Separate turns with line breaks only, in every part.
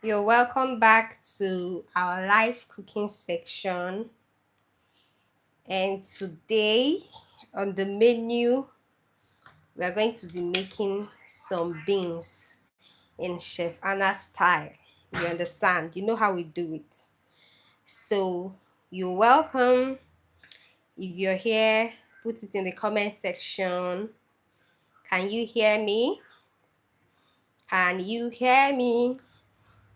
You're welcome back to our live cooking section. And today on the menu, we are going to be making some beans in Chef Anna style. You understand? You know how we do it. So you're welcome. If you're here, put it in the comment section. Can you hear me? Can you hear me?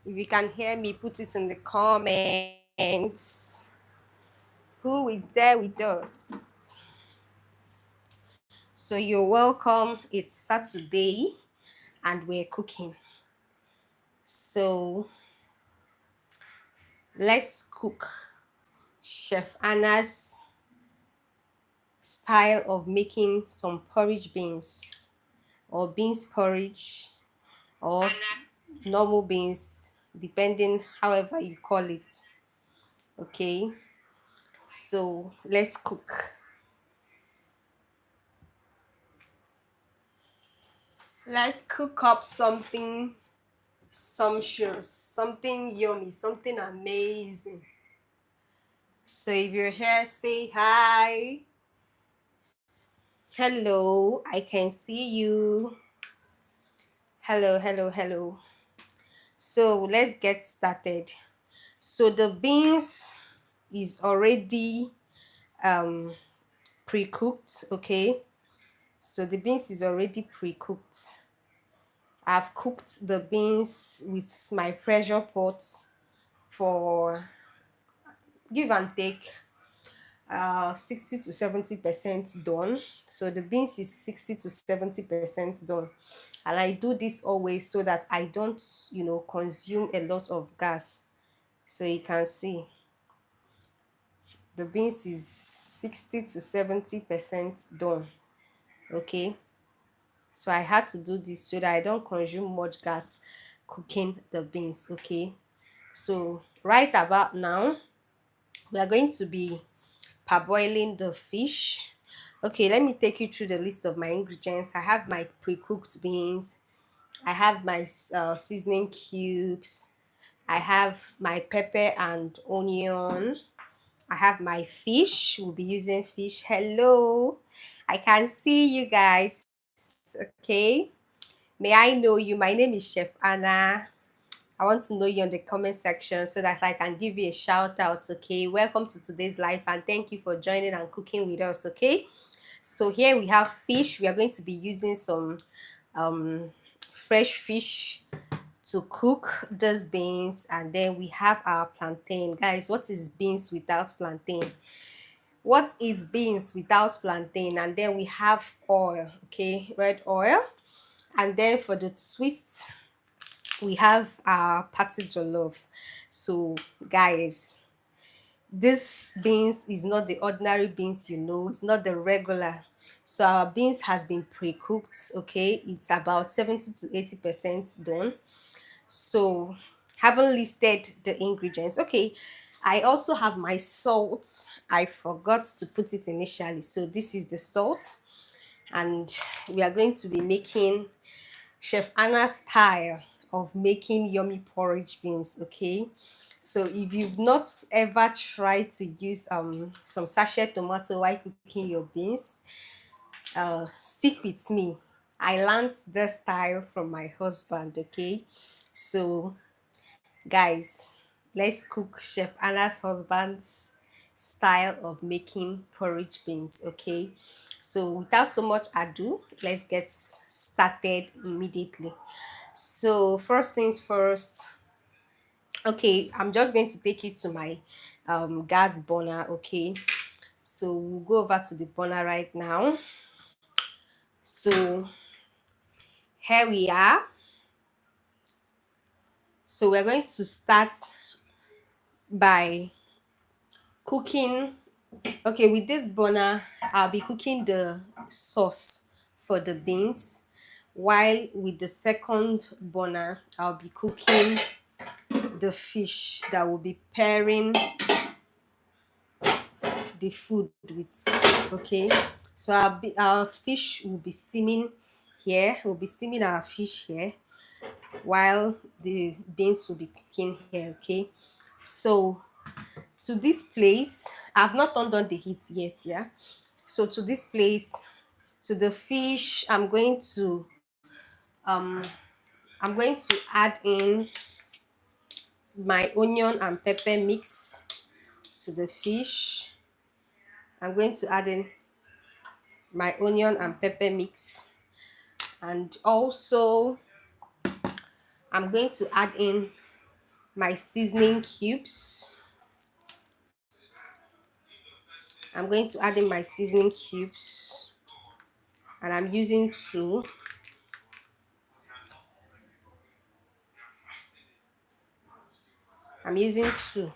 If you can hear me, put it in the comments. Who is there with us? So you're welcome. It's Saturday and we're cooking. So let's cook Chef Anna's style of making some porridge beans or beans porridge or normal beans, depending however you call it. Okay, so let's cook. Let's cook up something sumptuous, something yummy, something amazing. So if you're here, say hi. Hello, I can see you. Hello, hello, hello. So let's get started. So the beans is already um pre-cooked, okay? So the beans is already pre-cooked. I've cooked the beans with my pressure pot for give and take 60 to 70% done. So the beans is 60 to 70% done, and I do this always so that I don't consume a lot of gas. So you can see the beans is 60 to 70% done. Okay, so I had to do this so that I don't consume much gas cooking the beans. Okay, so right about now we are going to be parboiling the fish. Okay, let me take you through the list of my ingredients. I have my pre-cooked beans. I have my seasoning cubes. I have my pepper and onion. I have my fish. We'll be using fish. Hello. I can see you guys. Okay. May I know you? My name is Chef Anna. I want to know you in the comment section so that I can give you a shout out. Okay. Welcome to today's live and thank you for joining and cooking with us. Okay. So here we have fish. We are going to be using some um fresh fish to cook these beans, and then we have our plantain. Guys, what is beans without plantain? What is beans without plantain? And then we have oil, okay, red oil. And then for the twist, we have our patty jollof. So guys, this beans is not the ordinary beans, it's not the regular. So our beans has been pre-cooked. Okay, it's about 70 to 80% done. So haven't listed the ingredients. Okay, I also have my salt. I forgot to put it initially, so this is the salt. And we are going to be making Chef Anna's style of making yummy porridge beans. Okay, so if you've not ever tried to use some sachet tomato while cooking your beans, stick with me. I learned this style from my husband. Okay, so guys, let's cook Chef Anna's husband's style of making porridge beans. Okay, so without so much ado, let's get started immediately. So first things first. Okay, I'm just going to take you to my gas burner. Okay, so we'll go over to the burner right now. So here we are. So we're going to start by cooking. Okay, with this burner, I'll be cooking the sauce for the beans, while with the second burner, I'll be cooking the fish that will be pairing the food with. Okay, so our fish will be steaming here. We'll be steaming our fish here, while the beans will be cooking here. Okay, so to this place, I've not turned on the heat yet. Yeah, so to this place, to the fish, um I'm going to add in my onion and pepper mix to the fish. I'm going to add in my onion and pepper mix, and also I'm going to add in my seasoning cubes. I'm going to add in my seasoning cubes, and I'm using two. I'm using two.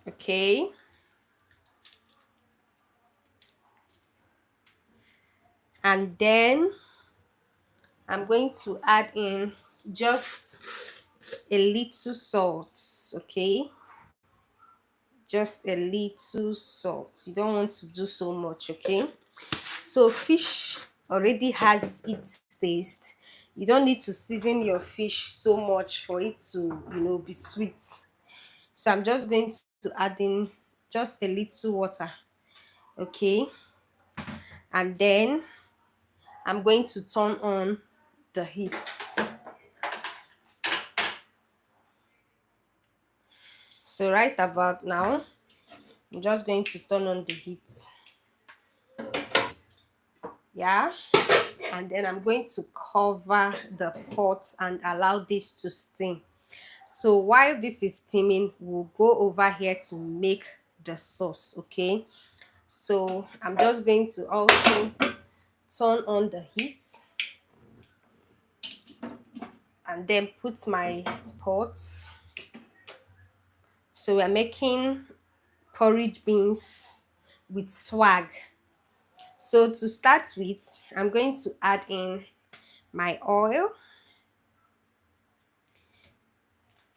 Okay, and then I'm going to add in just a little salt. Okay, just a little salt. You don't want to do so much. Okay, so fish already has its taste. You don't need to season your fish so much for it to, be sweet. So I'm just going to add in just a little water. Okay, and then I'm going to turn on the heat. So right about now, I'm just going to turn on the heat. Yeah, and then I'm going to cover the pot and allow this to steam. So while this is steaming, we'll go over here to make the sauce. Okay, so I'm just going to also turn on the heat and then put my pot. So we're making porridge beans with swag. So to start with, I'm going to add in my oil.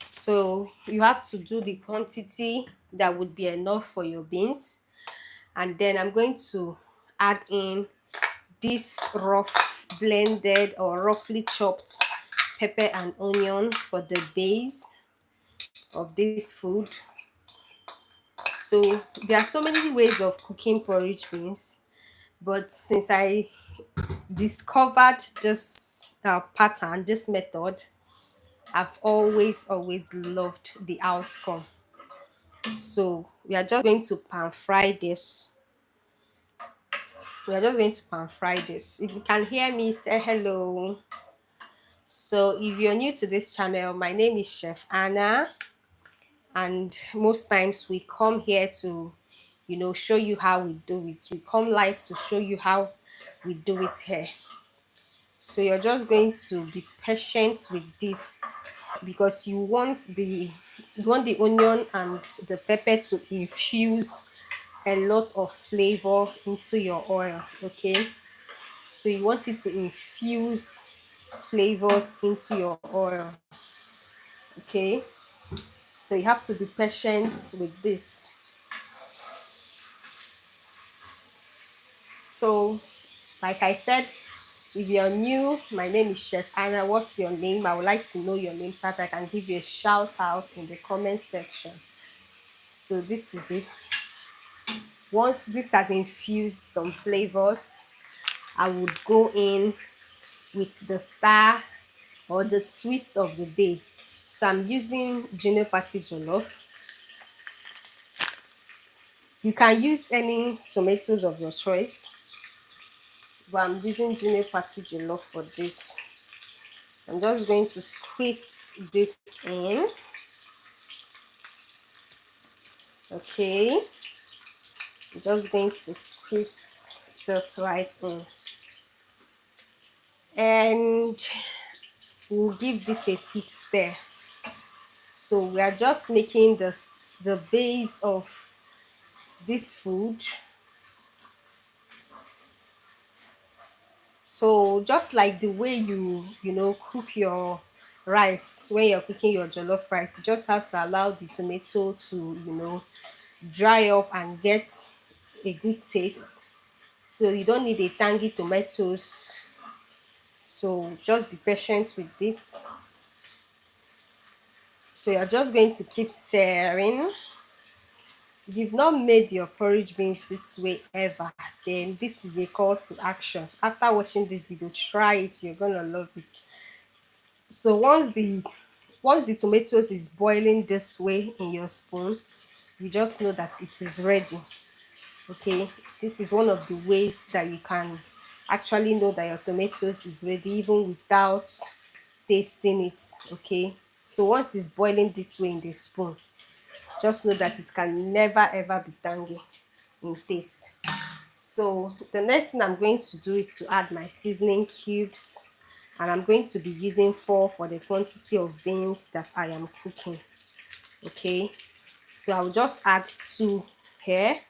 So you have to do the quantity that would be enough for your beans. And then I'm going to add in this rough blended or roughly chopped pepper and onion for the base of this food. So there are so many ways of cooking porridge beans, but since I discovered this pattern, this method, I've always loved the outcome. So we are just going to pan fry this. We are just going to pan fry this. If you can hear me, say hello. So if you're new to this channel, my name is Chef Anna, and most times we come here to, show you how we do it. We come live to show you how we do it here. So you're just going to be patient with this because you want the onion and the pepper to infuse a lot of flavor into your oil. Okay, so you want it to infuse flavors into your oil. Okay, so you have to be patient with this. So like I said, if you're new, my name is Chef Anna. What's your name? I would like to know your name so that I can give you a shout out in the comment section. So this is it. Once this has infused some flavors, I would go in with the star or the twist of the day. So I'm using Gino Patty Jollof. You can use any tomatoes of your choice, but I'm using Gino Patty Jollof for this. I'm just going to squeeze this in. Okay, I'm just going to squeeze this right in, and we'll give this a quick stir. So we are just making the base of this food. So just like the way you cook your rice when you're cooking your jollof rice, you just have to allow the tomato to dry up and get a good taste. So you don't need a tangy tomatoes. So just be patient with this. So you're just going to keep stirring. If you've not made your porridge beans this way ever, then this is a call to action. After watching this video, try it. You're gonna love it. So once the tomatoes is boiling this way in your spoon, you just know that it is ready. Okay, this is one of the ways that you can actually know that your tomatoes is ready even without tasting it. Okay, so once it's boiling this way in the spoon, just know that it can never ever be tangy in taste. So the next thing I'm going to do is to add my seasoning cubes, and I'm going to be using 4 for the quantity of beans that I am cooking. Okay, so I'll just add 2 here,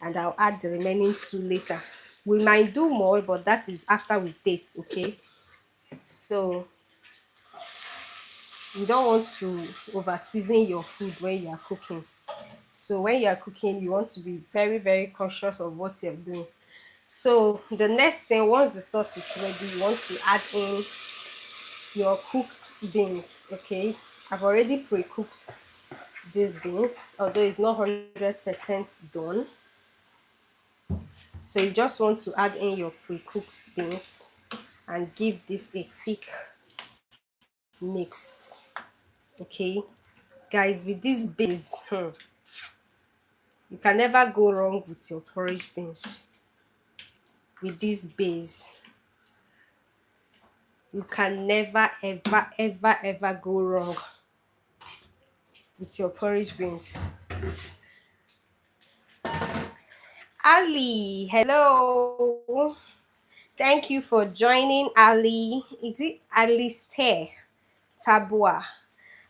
and I'll add the remaining 2 later. We might do more, but that is after we taste. Okay, so you don't want to over season your food when you are cooking. So when you are cooking, you want to be very, very cautious of what you're doing. So the next thing, once the sauce is ready, you want to add in your cooked beans. Okay, I've already pre-cooked these beans, although it's not 100% done. So you just want to add in your pre-cooked beans and give this a quick mix. Okay, guys, with these beans, you can never go wrong with your porridge beans. With this base, you can never ever ever ever go wrong with your porridge beans. Ali, hello. Thank you for joining, Ali. Is it Alistair Tabua?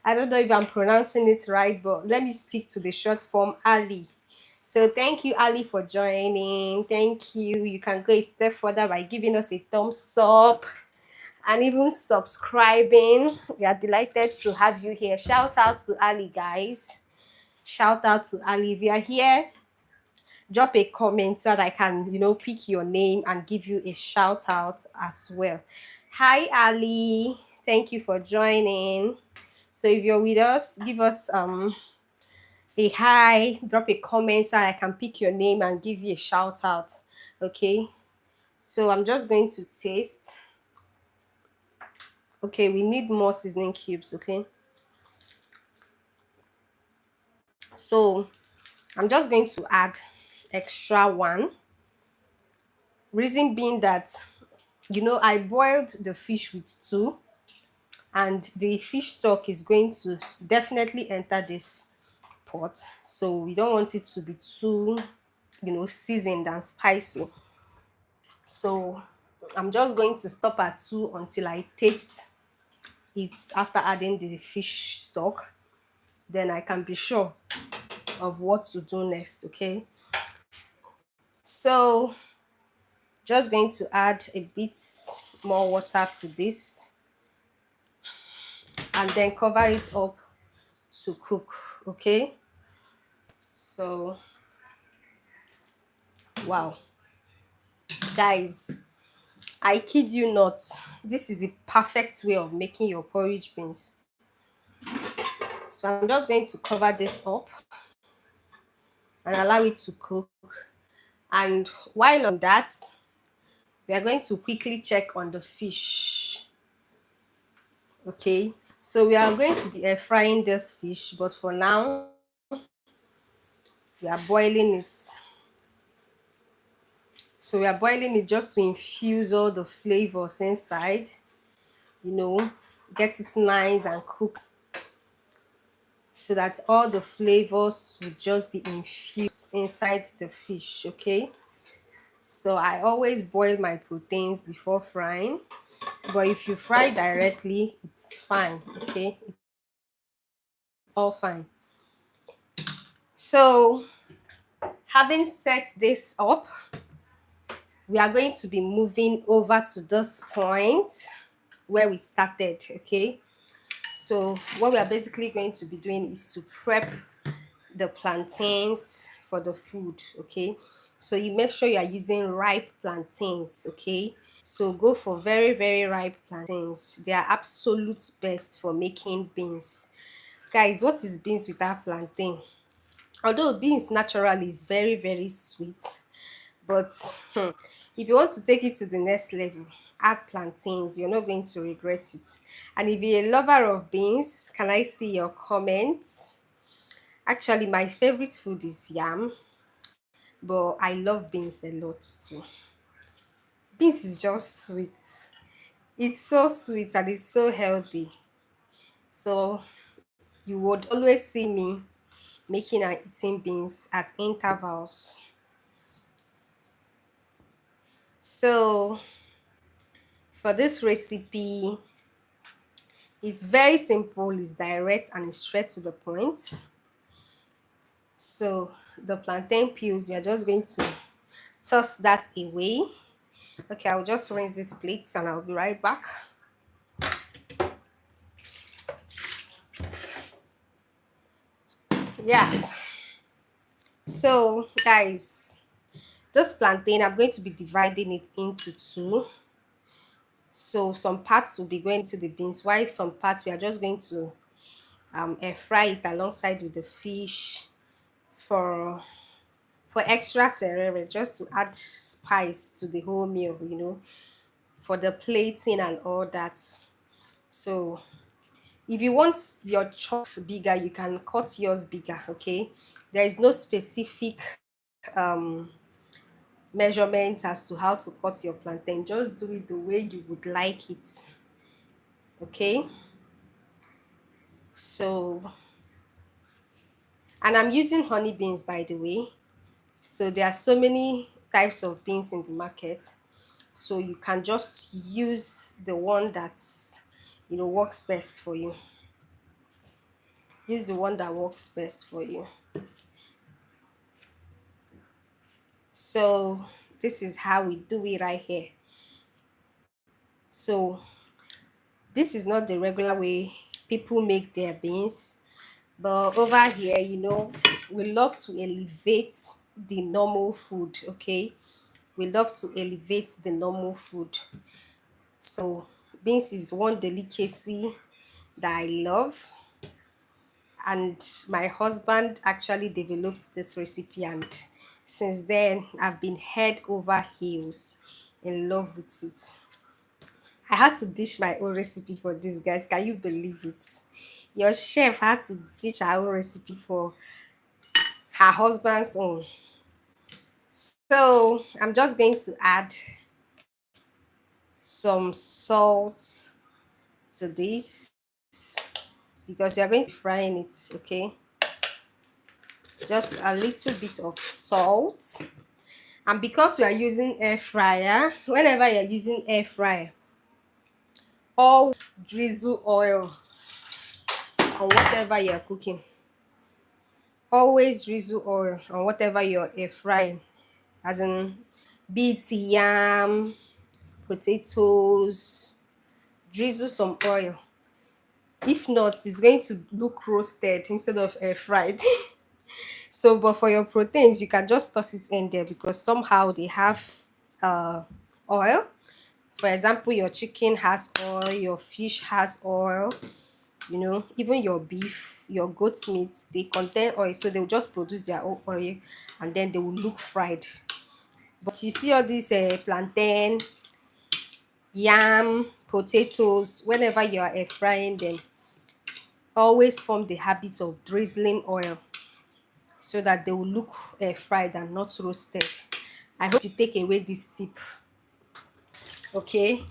I don't know if I'm pronouncing it right, but let me stick to the short form, Ali. So thank you, Ali, for joining. Thank you. You can go a step further by giving us a thumbs up and even subscribing. We are delighted to have you here. Shout out to Ali, guys. Shout out to Ali. If you are here, drop a comment so that I can, pick your name and give you a shout out as well. Hi, Ali. Thank you for joining. So if you're with us, give us a hi, drop a comment so I can pick your name and give you a shout out. Okay. So I'm just going to taste. Okay, we need more seasoning cubes. Okay. So I'm just going to add extra one. Reason being that, I boiled the fish with 2, and the fish stock is going to definitely enter this pot. So we don't want it to be too, seasoned and spicy. So I'm just going to stop at 2 until I taste it after adding the fish stock. Then I can be sure of what to do next. Okay. So just going to add a bit more water to this and then cover it up to cook. Okay, so wow, guys, I kid you not, this is the perfect way of making your porridge beans. So I'm just going to cover this up and allow it to cook, and while on that, we are going to quickly check on the fish. Okay, so we are going to be air frying this fish, but for now we are boiling it. So we are boiling it just to infuse all the flavors inside, get it nice and cooked so that all the flavors will just be infused inside the fish. Okay, so I always boil my proteins before frying, but if you fry directly, it's fine. Okay, it's all fine. So having set this up, we are going to be moving over to this point where we started. Okay, so what we are basically going to be doing is to prep the plantains for the food. Okay, So you make sure you are using ripe plantains, okay? So go for very, very ripe plantains. They are absolute best for making beans. Guys, what is beans without plantain? Although beans naturally is very, very sweet, but if you want to take it to the next level, add plantains. You're not going to regret it. And if you're a lover of beans, can I see your comments? Actually, my favorite food is yam, but I love beans a lot too. Beans is just sweet. It's so sweet and it's so healthy. So you would always see me making and eating beans at intervals. So for this recipe, it's very simple, it's direct, and it's straight to the point. So the plantain peels, you're just going to toss that away. Okay, I'll just rinse this plate and I'll be right back. Yeah, so guys, this plantain, I'm going to be dividing it into two. So some parts will be going to the beans, while some parts we are just going to air fry it alongside with the fish for extra cerere, just to add spice to the whole meal, for the plating and all that. So if you want your chunks bigger, you can cut yours bigger, okay? There is no specific um measurement as to how to cut your plantain. Just do it the way you would like it, okay? So, and I'm using honey beans, by the way. So there are so many types of beans in the market, so you can just use the one that's works best for you. Use the one that works best for you. So this is how we do it right here. So this is not the regular way people make their beans, but over here, we love to elevate the normal food, okay? We love to elevate the normal food. So beans is one delicacy that I love, and my husband actually developed this recipe, and since then I've been head over heels in love with it. I had to dish my own recipe for this, guys. Can you believe it? Your chef had to ditch her own recipe for her husband's own. So I'm just going to add some salt to this because you're going to be frying it, okay? Just a little bit of salt. And because we are using air fryer, whenever you're using air fryer, all drizzle oil on whatever you're cooking. Always drizzle oil on whatever you're air frying, as in beet, yam, potatoes. Drizzle some oil. If not, it's going to look roasted instead of air fried. So, but for your proteins, you can just toss it in there because somehow they have oil. For example, your chicken has oil, your fish has oil, even your beef, your goat meat, they contain oil. So they'll just produce their own oil and then they will look fried. But you see all these plantain, yam, potatoes, whenever you are air frying them, always form the habit of drizzling oil so that they will look fried and not roasted. I hope you take away this tip, okay?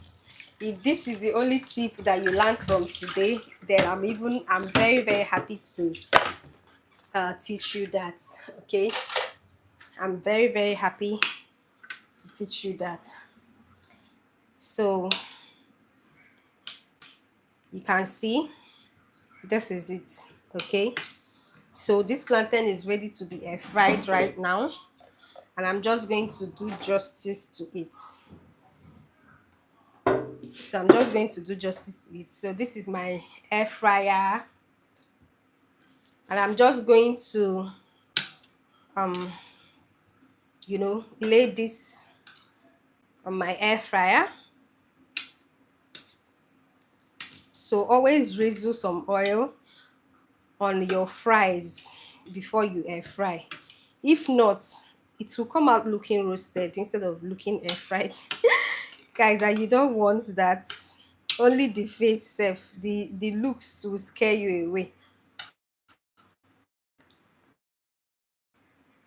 If this is the only tip that you learned from today, then I'm very, very happy to teach you that, okay? I'm very, very happy to teach you that. So you can see this is it, okay? So this plantain is ready to be air fried right now, and I'm just going to do justice to it. So I'm just going to do justice to it. So this is my air fryer, and I'm just going to lay this on my air fryer. So always drizzle some oil on your fries before you air fry. If not, it will come out looking roasted instead of looking air fried. Guys, and you don't want that. Only the face self, the looks will scare you away.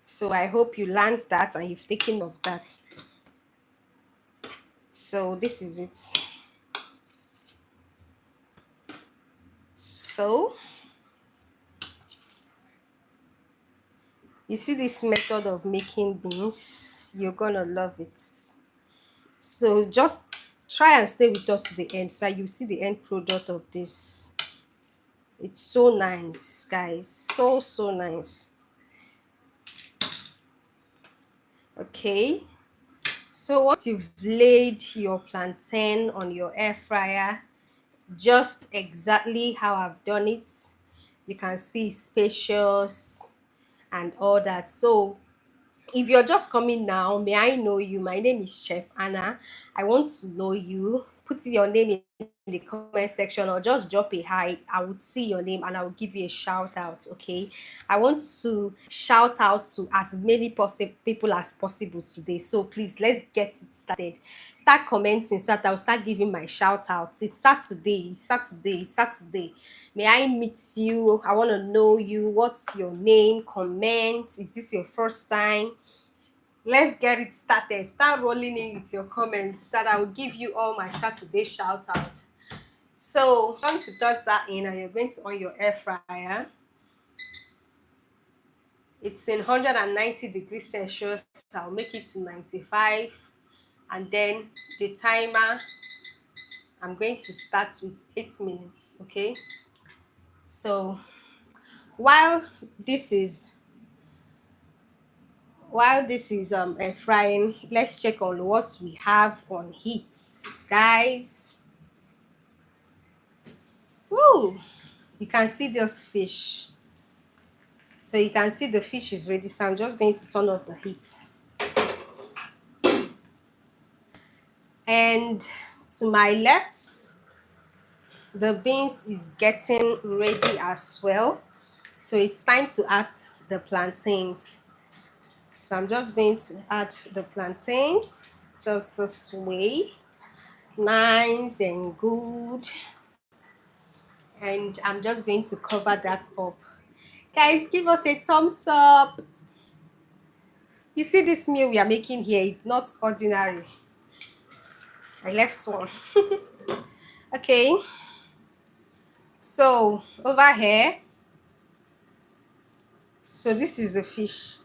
So I hope you learned that and you've taken of that. So this is it. So you see this method of making beans, you're gonna love it. So just try and stay with us to the end so you see the end product of this. It's so nice, guys. So nice. Okay. So once you've laid your plantain on your air fryer, just exactly how I've done it, you can see it's spacious and all that. So if you're just coming now, may I know you? My name is Chef Anna. I want to know you. Put your name in the comment section or just drop a hi. I would see your name and I will give you a shout out. Okay. I want to shout out to as many people as possible today. So please let's get it started. Start commenting so that I'll start giving my shout outs. It's Saturday. It's Saturday. It's Saturday. May I meet you? I want to know you. What's your name? Comment. Is this your first time? Let's get it started. Start rolling in with your comments so that I will give you all my Saturday shout out. So I'm going to toss that in and you're going to on your air fryer. It's in 190 degrees Celsius. I'll make it to 95 and then the timer I'm going to start with 8 minutes. Okay, so while this is air frying, let's check on what we have on heat, guys. Woo! You can see this fish. So you can see the fish is ready. So I'm just going to turn off the heat. And to my left, the beans is getting ready as well. So it's time to add the plantains. So I'm just going to add the plantains just this way. Nice and good. And I'm just going to cover that up. Guys, give us a thumbs up. You see this meal we are making here is not ordinary. I left one. Okay. So over here, so this is the fish.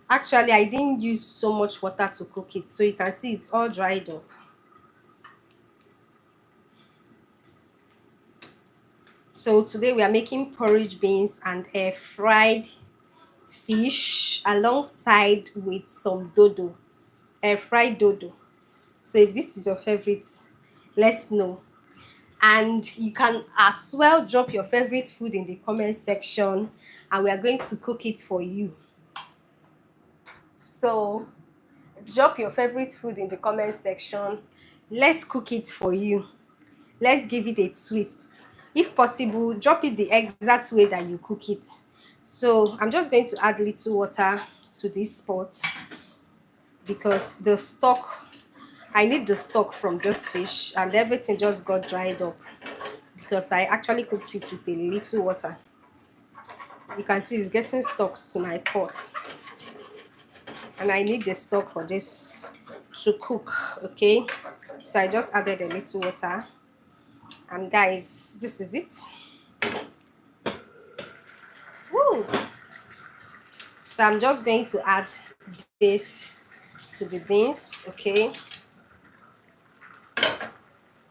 Actually, I didn't use so much water to cook it. So you can see it's all dried up. So today we are making porridge beans and air fried fish alongside with some dodo, air fried dodo. So if this is your favorite, let's know. And you can as well drop your favorite food in the comment section and we are going to cook it for you. So drop your favorite food in the comment section. Let's cook it for you. Let's give it a twist. If possible, drop it the exact way that you cook it. So I'm just going to add little water to this pot because the stock, I need the stock from this fish and everything just got dried up because I actually cooked it with a little water. You can see it's getting stuck to my pot and I need the stock for this to cook. Okay, so I just added a little water and guys, this is it. Woo! So I'm just going to add this to the beans. Okay,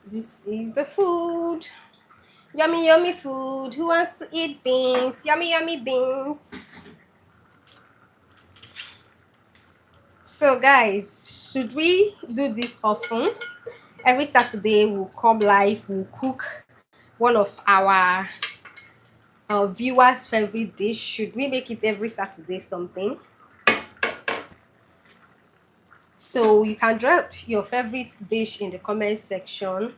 this is the food. Yummy yummy food. Who wants to eat beans? Yummy yummy beans. So guys, should we do this often? Every Saturday we'll come live, we'll cook one of our viewers favorite dish. Should we make it every Saturday something? So you can drop your favorite dish in the comment section,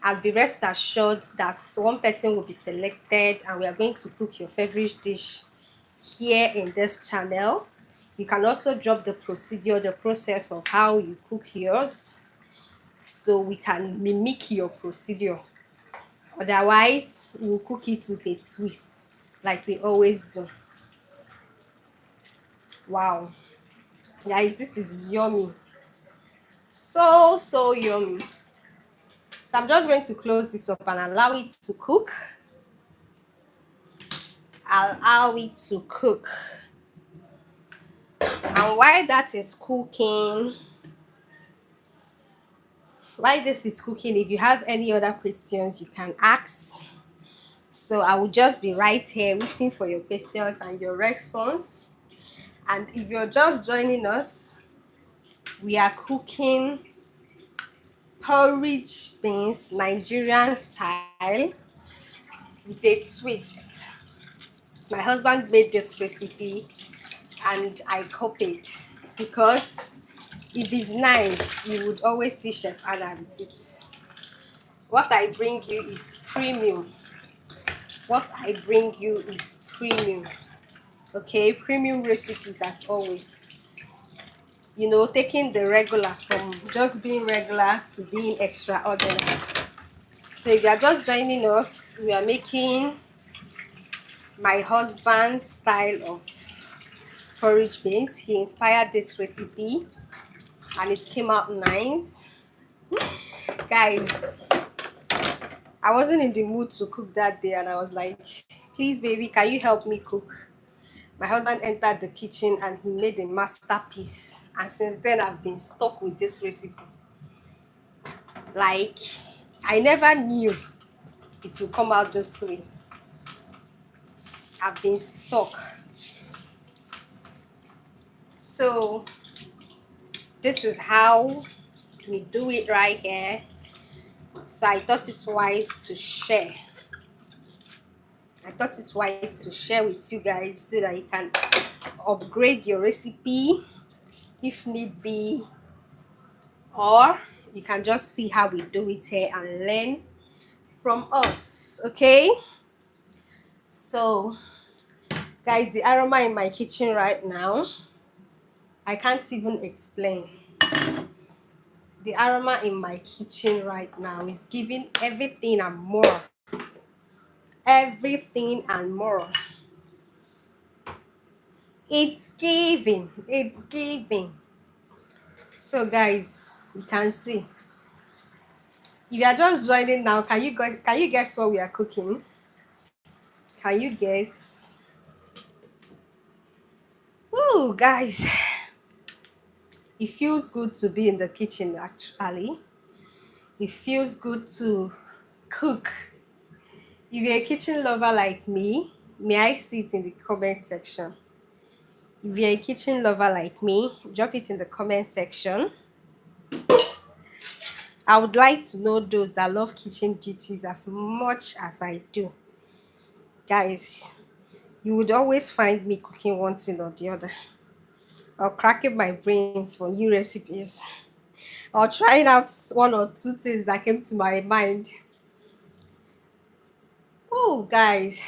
and be rest assured that one person will be selected and we are going to cook your favorite dish here in this channel. You can also drop the procedure, the process of how you cook yours, so we can mimic your procedure. Otherwise, we'll cook it with a twist like we always do. Wow, guys, this is yummy. So yummy. So I'm just going to close this up and allow it to cook. Allow it to cook. And while this is cooking, if you have any other questions, you can ask. So I will just be right here waiting for your questions and your response. And if you're just joining us, we are cooking porridge beans Nigerian style with a twist. My husband made this recipe and I copied, because if it's nice, you would always see Chef Anna with it. What I bring you is premium. What I bring you is premium. Okay, premium recipes as always. You know, taking the regular from just being regular to being extraordinary. So if you are just joining us, we are making my husband's style of porridge beans. He inspired this recipe and it came out nice. Guys, I wasn't in the mood to cook that day and I was like, please baby, can you help me cook? My husband entered the kitchen and he made a masterpiece, and since then I've been stuck with this recipe. Like, I never knew it would come out this way. I've been stuck. So this is how we do it right here. So I thought it wise to share. I thought it's wise to share with you guys so that you can upgrade your recipe if need be, or you can just see how we do it here and learn from us. Okay, so guys, the aroma in my kitchen right now, I can't even explain. The aroma in my kitchen right now is giving everything and more. Everything and more. It's giving. So guys, you can see. If you are just joining now, can you guess what we are cooking? Can you guess? Oh guys, it feels good to be in the kitchen. Actually, it feels good to cook. If you're a kitchen lover like me, may I see it in the comment section? If you're a kitchen lover like me, drop it in the comment section. I would like to know those that love kitchen duties as much as I do. Guys, you would always find me cooking one thing or the other, or cracking my brains for new recipes, or trying out one or two things that came to my mind. Oh guys,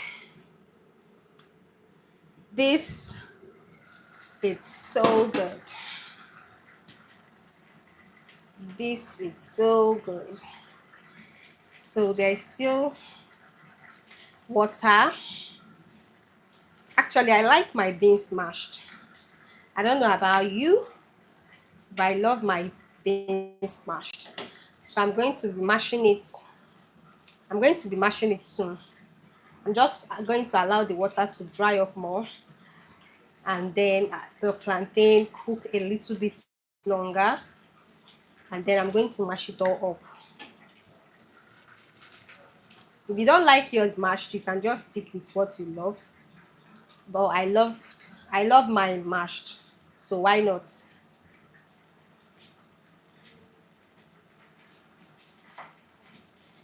this, it's so good. This is so good. So there's still water. Actually, I like my beans mashed. I don't know about you, but I love my beans mashed. So I'm going to be mashing it. I'm going to be mashing it soon. I'm just going to allow the water to dry up more, and then the plantain cook a little bit longer, and then I'm going to mash it all up. If you don't like yours mashed, you can just stick with what you love. But I love mine mashed, so why not?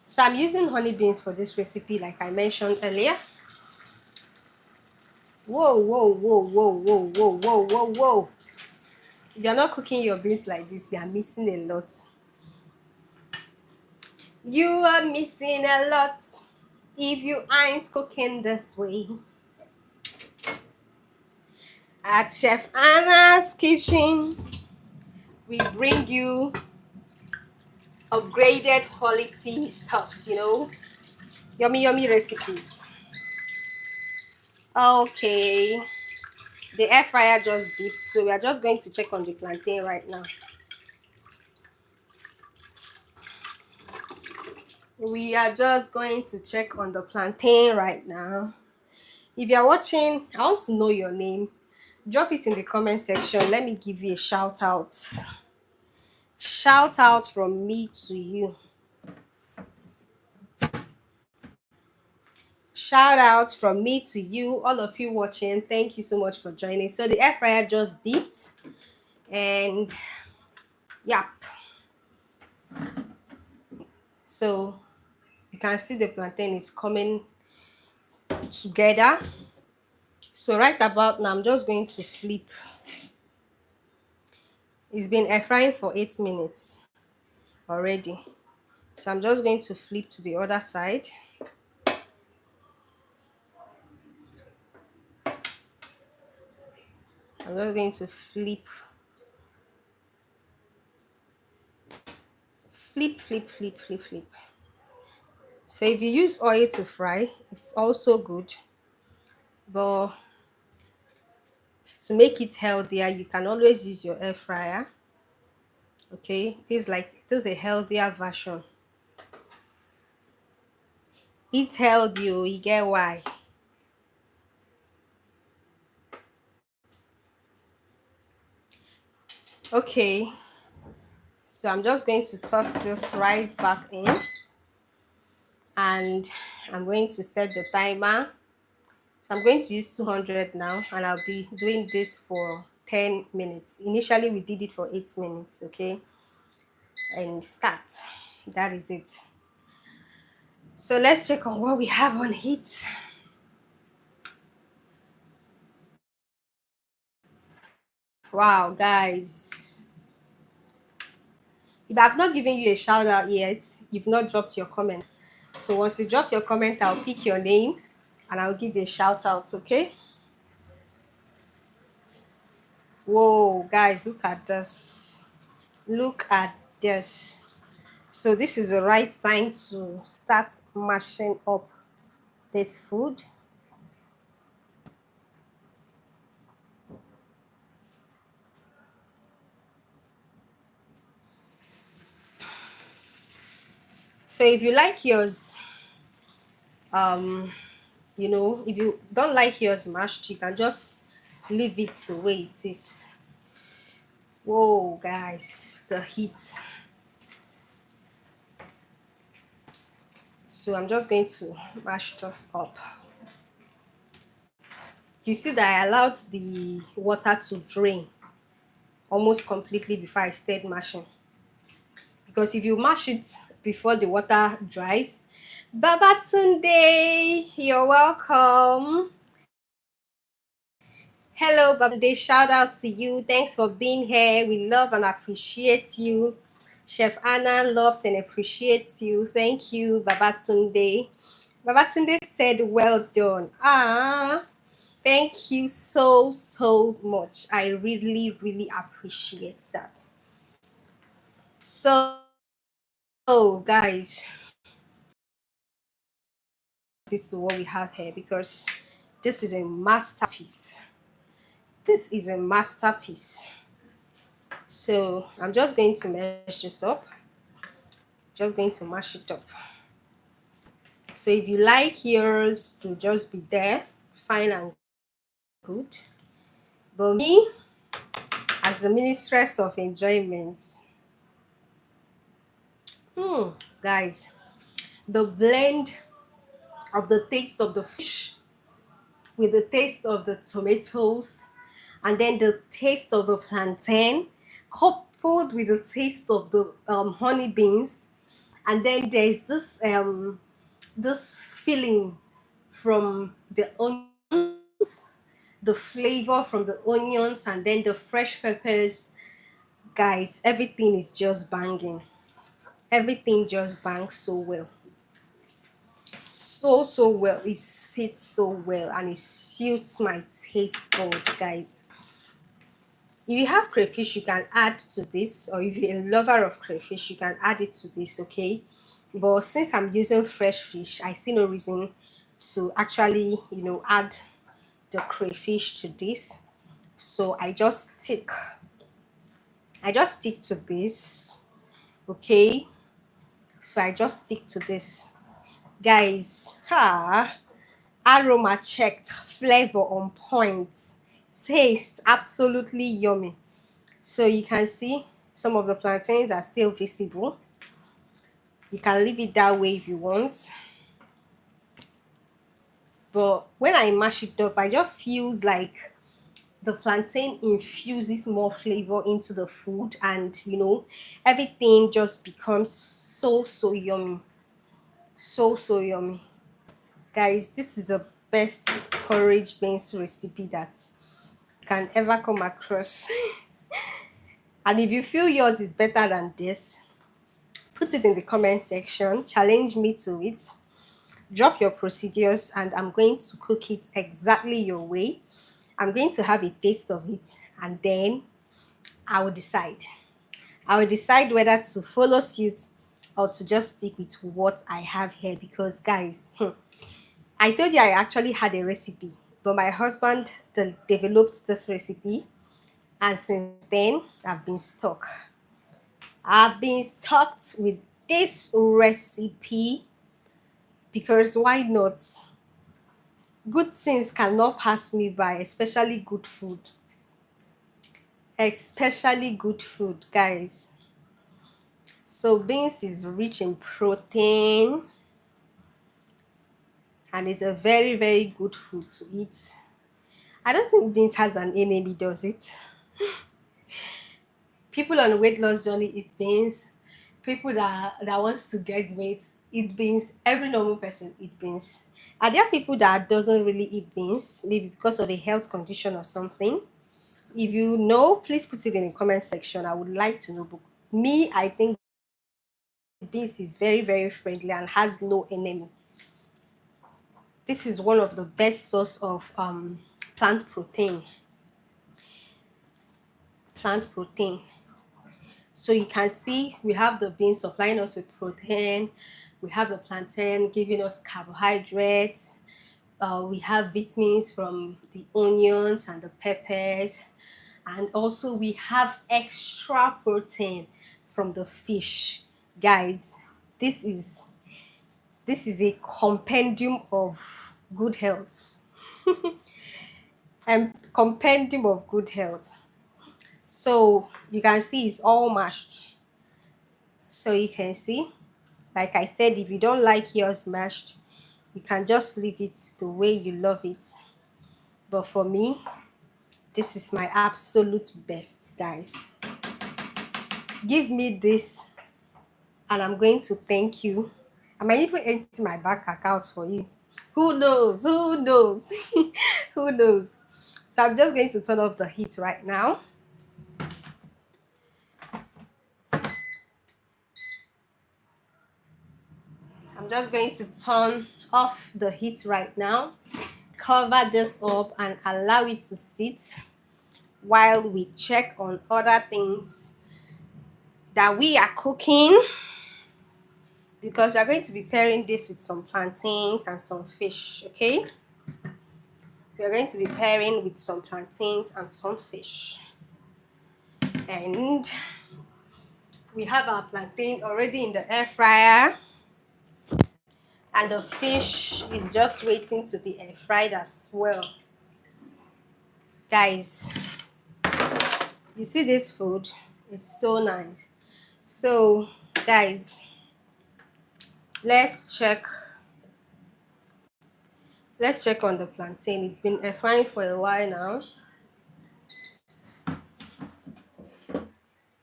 So I'm using honey beans for this recipe, like I mentioned earlier. Whoa. If you're not cooking your beans like this, you're missing a lot. You are missing a lot if you ain't cooking this way. At Chef Anna's Kitchen, we bring you upgraded quality stuffs, yummy, yummy recipes. Okay, the air fryer just beeped, so we are just going to check on the plantain right now. We are just going to check on the plantain right now. If you are watching, I want to know your name. Drop it in the comment section. Let me give you a shout out. Shout out from me to you. Shout out from me to you, all of you watching. Thank you so much for joining. So the air fryer just beeped, and yep. So you can see the plantain is coming together. So right about now, I'm just going to flip. It's been air frying for 8 minutes already. So I'm just going to flip to the other side. I'm just going to flip. So if you use oil to fry, it's also good. But to make it healthier, you can always use your air fryer. Okay, this is a healthier version. Eat healthy, oh, you get why. Okay, so I'm just going to toss this right back in, and I'm going to set the timer. So I'm going to use 200 now, and I'll be doing this for 10 minutes. Initially, we did it for 8 minutes, okay? And start. That is it. So let's check on what we have on heat. Wow, guys. If I've not given you a shout out yet, you've not dropped your comment. So once you drop your comment, I'll pick your name and I'll give you a shout out, okay? Whoa, guys, look at this. Look at this. So this is the right time to start mashing up this food. So if you like yours, if you don't like yours mashed, you can just leave it the way it is. Whoa, guys, the heat. So I'm just going to mash this up. You see that I allowed the water to drain almost completely before I started mashing. Because if you mash it before the water dries, Baba Tunde, you're welcome. Hello, Babatunde. Shout out to you. Thanks for being here. We love and appreciate you. Chef Anna loves and appreciates you. Thank you, Babatunde. Babatunde said, "Well done." Ah, thank you so, so much. I really, really appreciate that. So, guys, this is what we have here because this is a masterpiece. This is a masterpiece. So I'm just going to mash this up. Just going to mash it up. So if you like yours to just be there, fine and good. But me, as the mistress of enjoyment, guys, the blend of the taste of the fish with the taste of the tomatoes and then the taste of the plantain coupled with the taste of the honey beans, and then there's this feeling from the onions, the flavor from the onions, and then the fresh peppers. Guys, everything is just banging. Everything just bangs so well. So well. It sits so well and it suits my taste bud, guys. If you have crayfish, you can add to this, or if you're a lover of crayfish, you can add it to this, okay? But since I'm using fresh fish, I see no reason to actually, add the crayfish to this. So I just stick to this, okay? So I just stick to this. Guys, aroma checked, flavor on point, taste absolutely yummy. So you can see some of the plantains are still visible. You can leave it that way if you want. But when I mash it up, I just feels like the plantain infuses more flavor into the food, and everything just becomes so yummy. So yummy. Guys, this is the best porridge beans recipe that can ever come across. And if you feel yours is better than this, put it in the comment section, challenge me to it, drop your procedures, and I'm going to cook it exactly your way. I'm going to have a taste of it, and then I will decide. I will decide whether to follow suit or to just stick with what I have here, because guys, I told you I actually had a recipe, but my husband developed this recipe, and since then I've been stuck. I've been stuck with this recipe because why not? Good things cannot pass me by, especially good food. Especially good food, guys. So beans is rich in protein and is a very good food to eat. I don't think beans has an enemy, does it? People on a weight loss journey eat beans. People that wants to get weight eat beans. Every normal person eat beans. Are there people that doesn't really eat beans, maybe because of a health condition or something? If you know, please put it in the comment section. I would like to know. But me, I think beans is very friendly and has no enemy. This is one of the best source of plant protein. Plant protein. So you can see we have the beans supplying us with protein. We have the plantain giving us carbohydrates. We have vitamins from the onions and the peppers. And also we have extra protein from the fish. Guys, this is a compendium of good health. And compendium of good health. So you can see it's all mashed. So you can see, like I said, if you don't like yours mashed, you can just leave it the way you love it. But for me, this is my absolute best, guys. Give me this and I'm going to thank you. I might even empty my bank account for you. Who knows? Who knows? Who knows? So I'm just going to turn off the heat right now. I'm just going to turn off the heat right now. Cover this up and allow it to sit while we check on other things that we are cooking, because we are going to be pairing this with some plantains and some fish. Okay, we are going to be pairing with some plantains and some fish, and we have our plantain already in the air fryer, and the fish is just waiting to be air fried as well. Guys, you see this food? It's so nice. So guys, let's check on the plantain. It's been air frying for a while now.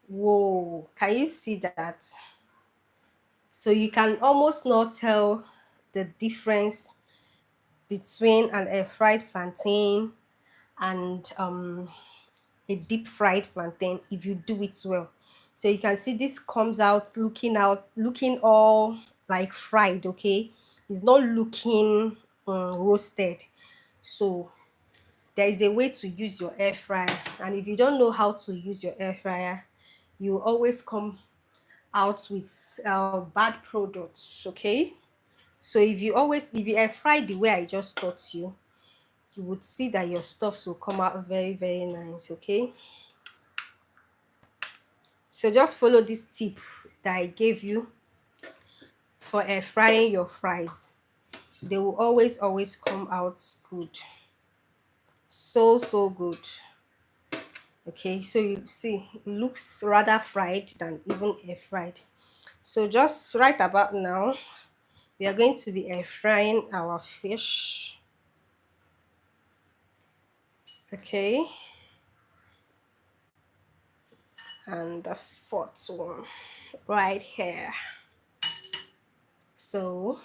Whoa, can you see that? So you can almost not tell the difference between an air fried plantain and a deep fried plantain if you do it well. So you can see this comes out looking all like fried, okay? It's not looking roasted. So there is a way to use your air fryer, and if you don't know how to use your air fryer, you will always come out with bad products, okay? So if you air fry the way I just taught you, you would see that your stuffs will come out very, very nice, okay? So just follow this tip that I gave you for air frying your fries. They will always come out good. So good. Okay, so you see it looks rather fried than even air fried. So just right about now, we are going to be air frying our fish. Okay, and the fourth one right here. So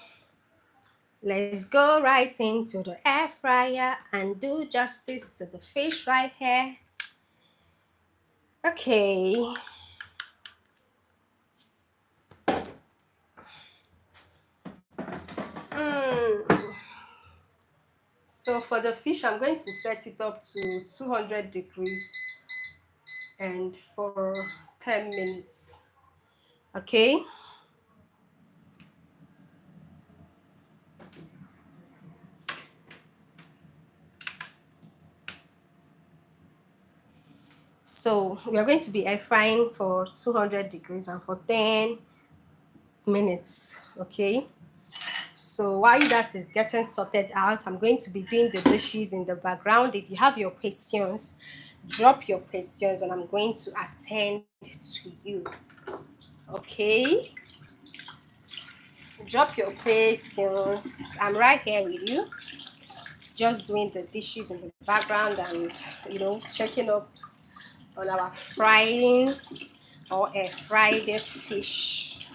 let's go right into the air fryer and do justice to the fish right here. Okay. Mm. So for the fish, I'm going to set it up to 200 degrees and for 10 minutes. Okay. So we are going to be air frying for 200 degrees and for 10 minutes. Okay. So while that is getting sorted out, I'm going to be doing the dishes in the background. If you have your questions, drop your questions and I'm going to attend to you. Okay? Drop your questions. I'm right here with you, just doing the dishes in the background and, checking up on our frying or air fry this fish.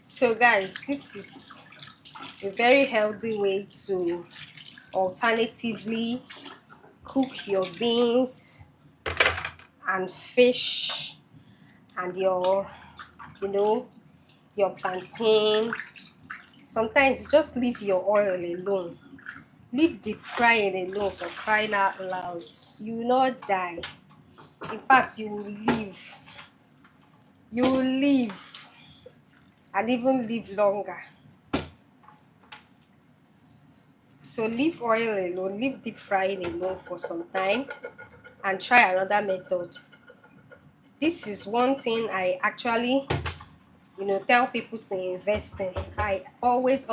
So, guys, this is a very healthy way to alternatively cook your beans and fish and you know your plantain. Sometimes just leave your oil alone, leave the frying alone, for crying out loud. You will not die. In fact, you will live and even live longer. So leave oil alone, leave deep frying alone for some time and try another method. This is one thing I actually tell people to invest in. I always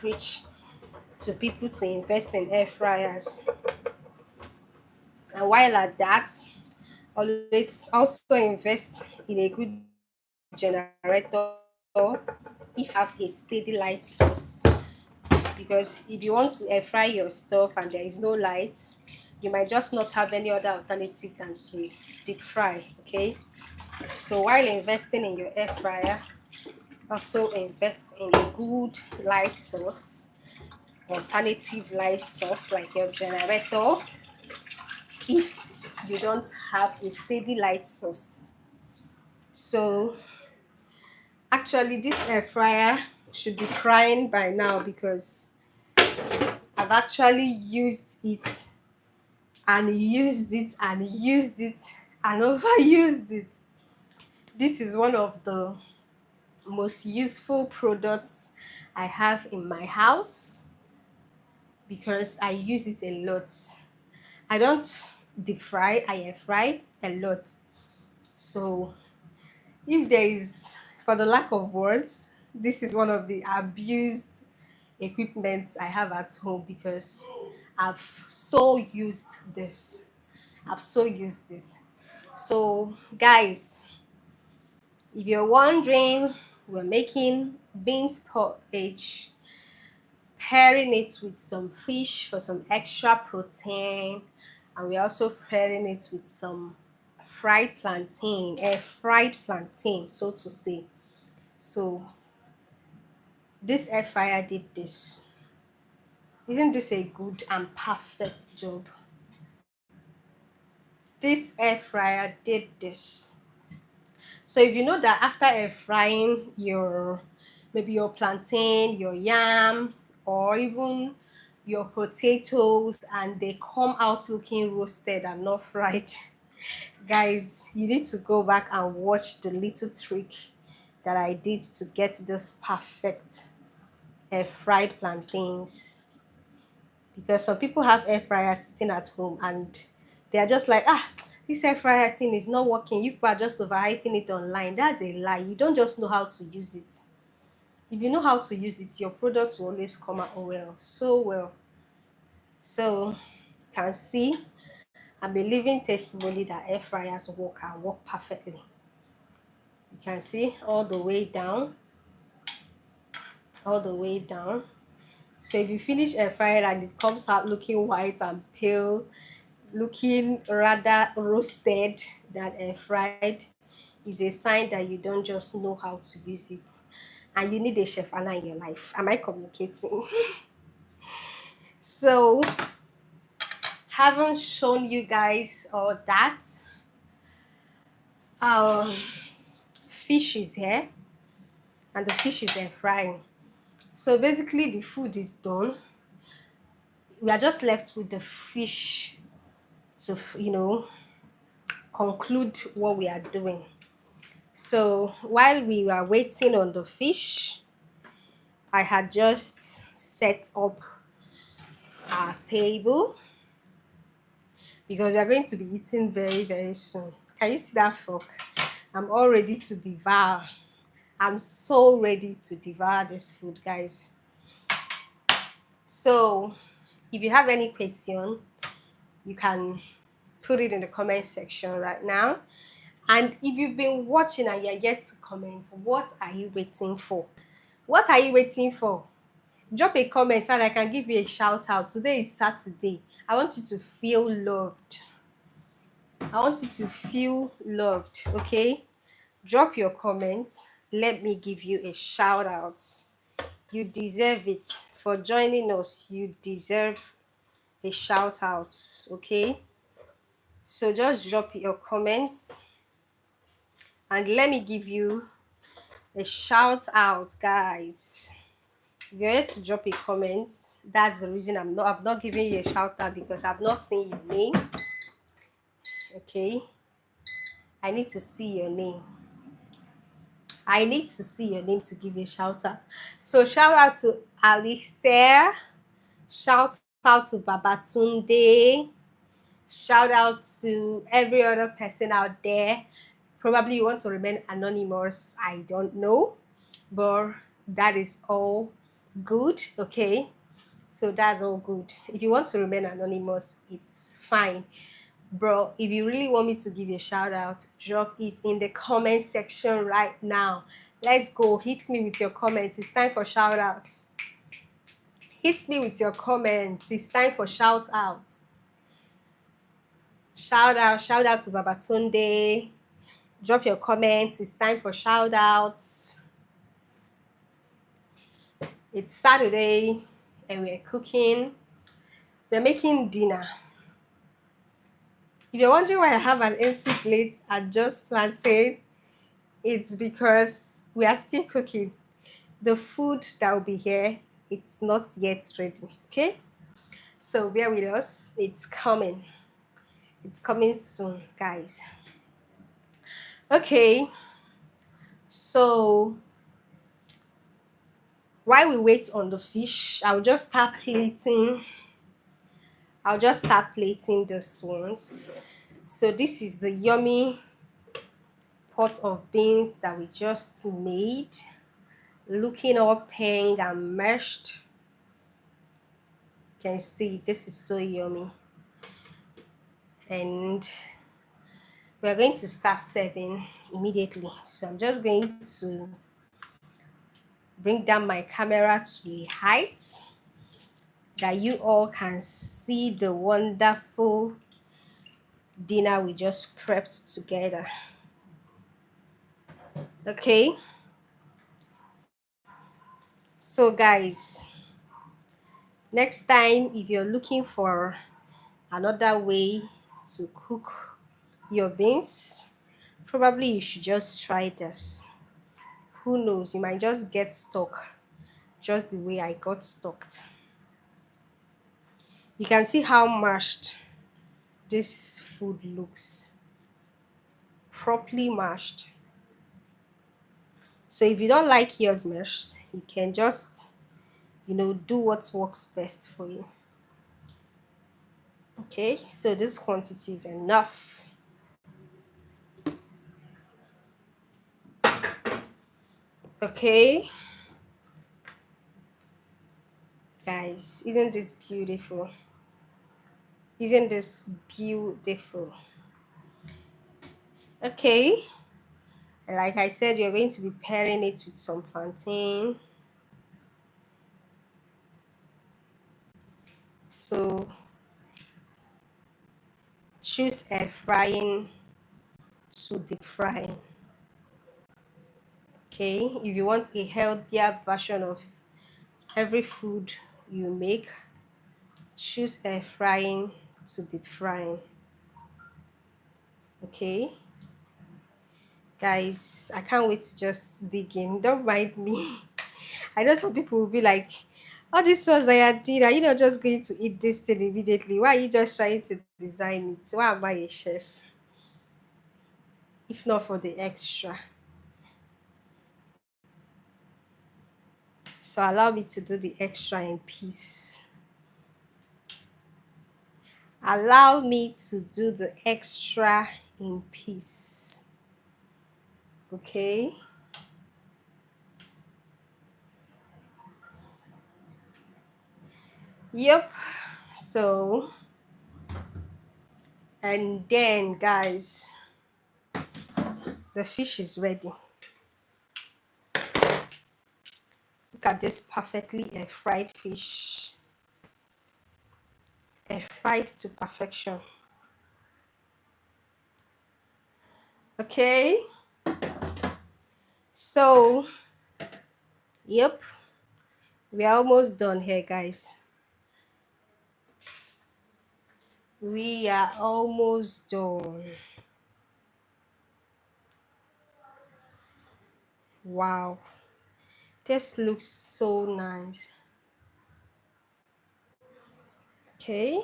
preach to people to invest in air fryers. And while at that, always also invest in a good generator if you have a steady light source. Because if you want to air fry your stuff and there is no light, you might just not have any other alternative than to deep fry. Okay, so while investing in your air fryer, also invest in a good light source, alternative light source like your generator if you don't have a steady light source. So actually this air fryer should be frying by now because I've actually used it and used it and used it and overused it. This is one of the most useful products I have in my house because I use it a lot. I don't deep fry, I air fry a lot. So if there is, for the lack of words, this is one of the abused equipment I have at home because I've so used this. I've so used this. So, guys, if you're wondering, we're making beans porridge, pairing it with some fish for some extra protein, and we're also pairing it with some fried plantain, a fried plantain, so to say. So, this air fryer did this. Isn't this a good and perfect job? this air fryer did this. So if you know that after air frying your, maybe your plantain, your yam, or even your potatoes, and they come out looking roasted and not fried, guys, you need to go back and watch the little trick that I did to get this perfect air fried plantains. Because some people have air fryers sitting at home and they are just like, ah, this air fryer thing is not working. You people are just overhyping it online. That's a lie. You don't just know how to use it. If you know how to use it, your product will always come out well, so well. So you can see I'm a living testimony that air fryers work and work perfectly. You can see all the way down, all the way down. So if you finish air fryer and it comes out looking white and pale, looking rather roasted than air fried, is a sign that you don't just know how to use it, and you need a chef Anna in your life. Am I communicating? So haven't shown you guys all that. Our fish is here, and the fish is air frying. So basically the food is done. We are just left with the fish to, conclude what we are doing. So while we were waiting on the fish, I had just set up our table because we are going to be eating very, very soon. Can you see that fork? I'm all ready to devour. I'm so ready to devour this food, guys. So if you have any question, you can put it in the comment section right now. And if you've been watching and you're yet to comment, what are you waiting for? What are you waiting for? Drop a comment so that I can give you a shout out. Today is Saturday. I want you to feel loved. I want you to feel loved, okay? Drop your comments. Let me give you a shout out. You deserve it. For joining us, you deserve a shout out, okay? So just drop your comments and let me give you a shout out, guys. If you're here to drop a comment, that's the reason I've not giving you a shout out, because I've not seen your name. Okay, I need to see your name. I need to see your name to give you a shout out. So shout out to Alistair, shout out to Babatunde, shout out to every other person out there. Probably you want to remain anonymous, I don't know, but that is all good, okay? So that's all good. If you want to remain anonymous, it's fine. Bro, if you really want me to give you a shout out, drop it in the comment section right now. Let's go. Hit me with your comments. It's time for shout outs. Hit me with your comments. It's time for shout out. Shout out to Babatunde. Drop your comments. It's time for shout outs. It's Saturday and we're cooking. We're making dinner. If you're wondering why I have an empty plate and just plantain, it's because we are still cooking. The food that will be here, it's not yet ready, okay? So bear with us. It's coming. It's coming soon, guys. Okay. So while we wait on the fish, I'll just start plating this ones. So this is the yummy pot of beans that we just made, looking all pink and mashed. You can see this is so yummy, and we're going to start serving immediately. So I'm just going to bring down my camera to a height that you all can see the wonderful dinner we just prepped together. Okay, so guys, next time if you're looking for another way to cook your beans. Probably you should just try this. Who knows, you might just get stuck just the way I got stuck. You can see how mashed this food looks, properly mashed. So if you don't like yours mashed, you can just, do what works best for you. Okay, so this quantity is enough. Okay, guys, isn't this beautiful? Isn't this beautiful? Okay, like I said, you're going to be pairing it with some plantain. So choose air frying to deep frying. Okay, if you want a healthier version of every food you make, choose air frying to deep frying. Okay, guys, I can't wait to just dig in. Don't mind me. I know some people will be like, all this was that I did, are you not just going to eat this thing immediately? Why are you just trying to design it? Why am I a chef? If not for the extra. So allow me to do the extra in peace. Allow me to do the extra in peace. Okay. Yep. So, and then, guys, the fish is ready. Look at this perfectly air fried fish. Air fried to perfection. Okay. So, yep, we are almost done here, guys. We are almost done. Wow. This looks so nice. Okay.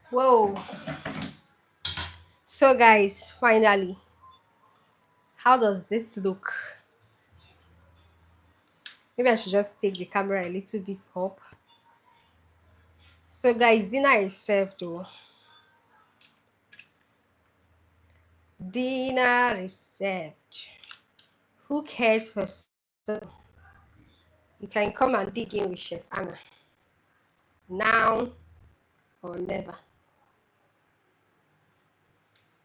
Whoa. So, guys, finally, how does this look? Maybe I should just take the camera a little bit up. So, guys, dinner is served though. Dinner is served. Who cares for some? You can come and dig in with Chef Anna. Now or never.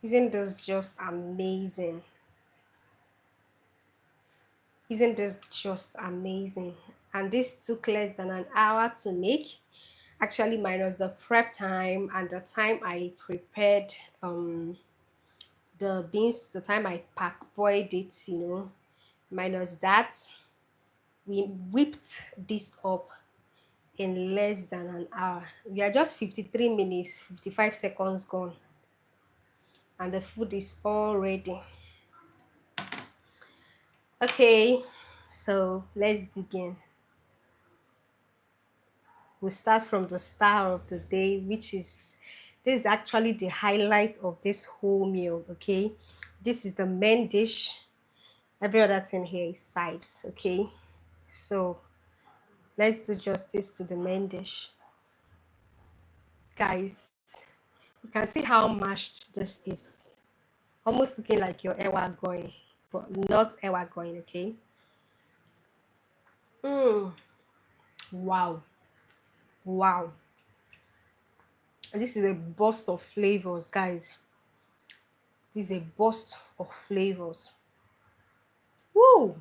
Isn't this just amazing? Isn't this just amazing? And this took less than an hour to make. Actually, minus the prep time and the time I prepared the beans, the time I pack boiled it, minus that, we whipped this up in less than an hour. We are just 53 minutes, 55 seconds gone, and the food is all ready. Okay, so let's dig in. We'll start from the star of the day, which is this is actually the highlight of this whole meal. Okay, this is the main dish. Every other thing here is sides. Okay, so let's do justice to the main dish, guys. You can see how mashed this is, almost looking like your ewa going, but not ewa going. Okay. Mm, wow, wow. And this is a burst of flavors, guys. This is a burst of flavors. Whoa,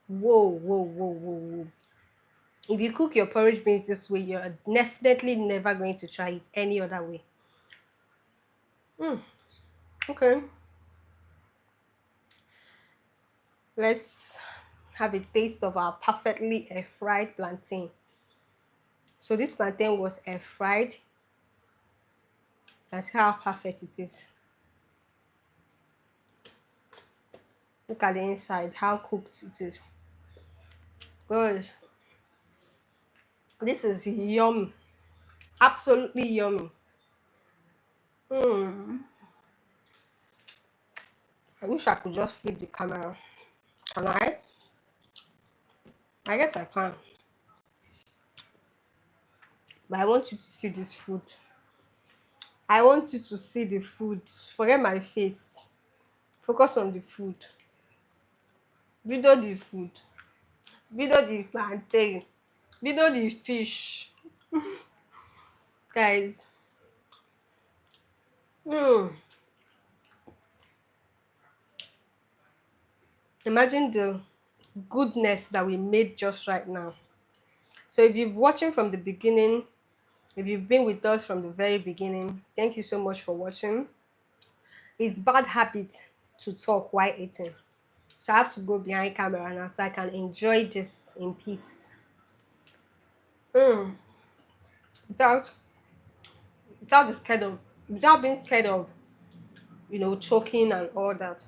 whoa, whoa, whoa, whoa, whoa. If you cook your porridge beans this way, you're definitely never going to try it any other way. Okay. Let's have a taste of our perfectly air fried plantain. So this plantain was air fried. That's how perfect it is. Look at the inside, how cooked it is. Gosh, this is yummy. Absolutely yummy. Mm. I wish I could just flip the camera. Can I? I guess I can. But I want you to see this food. I want you to see the food. Forget my face. Focus on the food. Video the food. Video the plantain. Video the fish. Guys. Mm. Imagine the goodness that we made just right now. So if you've watching from the beginning, if you've been with us from the very beginning, thank you so much for watching. It's bad habit to talk while eating. So I have to go behind camera now so I can enjoy this in peace. Mm. Without without the scared of without being scared of, choking and all that.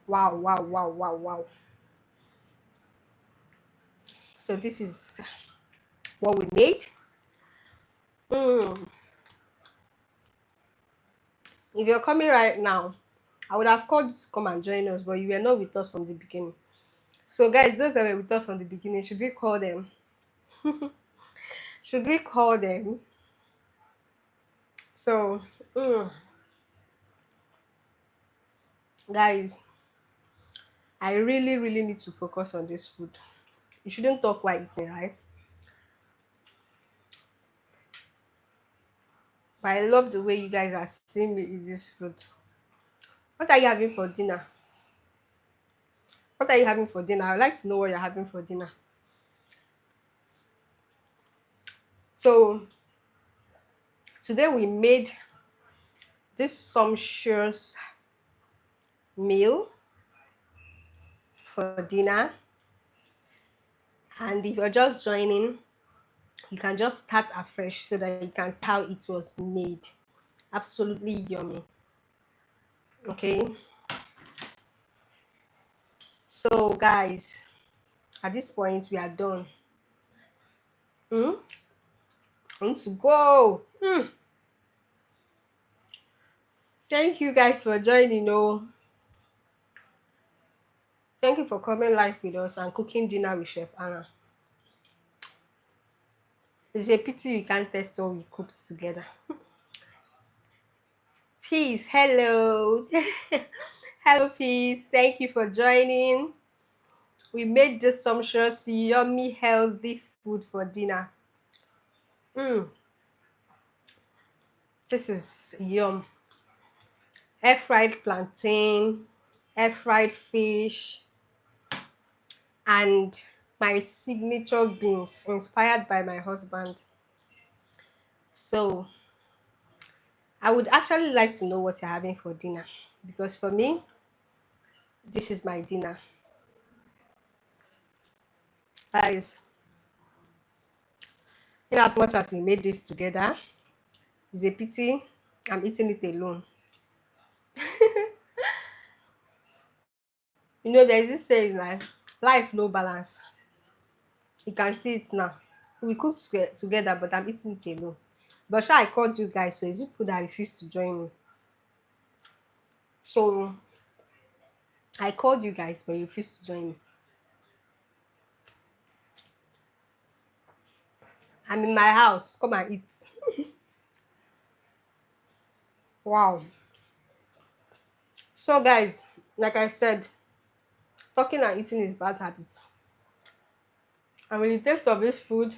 Wow, wow, wow, wow, wow. So this is what we made. Mm. If you're coming right now, I would have called you to come and join us, but you were not with us from the beginning. So guys, those that were with us from the beginning, should we call them? Should we call them? So, guys, I really, really need to focus on this food. You shouldn't talk while eating, right? But I love the way you guys are seeing me eat this food. What are you having for dinner? What are you having for dinner? I'd like to know what you're having for dinner. So, today we made this sumptuous meal for dinner. And if you're just joining, you can just start afresh so that you can see how it was made. Absolutely yummy. Okay. So guys, at this point we are done. I want to go. Thank you guys for joining. Thank you for coming live with us and cooking dinner with Chef Anna. It's a pity you can't test what we cooked together. Peace, hello. Hello, peace. Thank you for joining. We made this sumptuous, yummy, healthy food for dinner. This is yum. Air fried plantain, air fried fish, and my signature beans inspired by my husband. So I would actually like to know what you're having for dinner, because for me, this is my dinner. Guys, in as much as we made this together, it's a pity I'm eating it alone. There's this saying like, life no balance. You can see it now. We cooked together, but I'm eating it alone. But sure, I called you guys, so it's you people that refused to join me. So I called you guys, but you refused to join me. I'm in my house. Come and eat. Wow. So guys, like I said, talking and eating is bad habit. And with the taste of this food,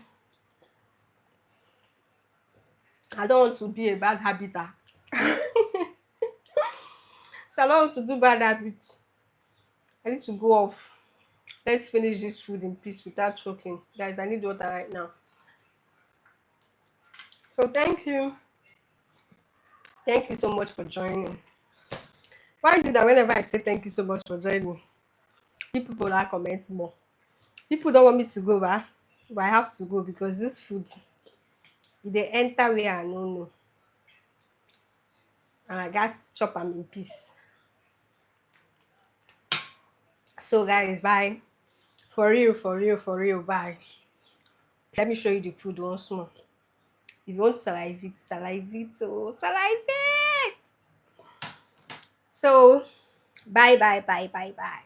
I don't want to be a bad habiter. So I don't want to do bad habits. I need to go off. Let's finish this food in peace without choking. Guys, I need water right now. So thank you. Thank you so much for joining. Why is it that whenever I say thank you so much for joining, People that comment more. People don't want me to go back, but I have to go because this food they enter where I no know, and I got chop am in peace. So guys, bye. For real, for real, for real, bye. Let me show you the food once more. If you want to salivate, oh, salivate. So, bye, bye, bye, bye, bye.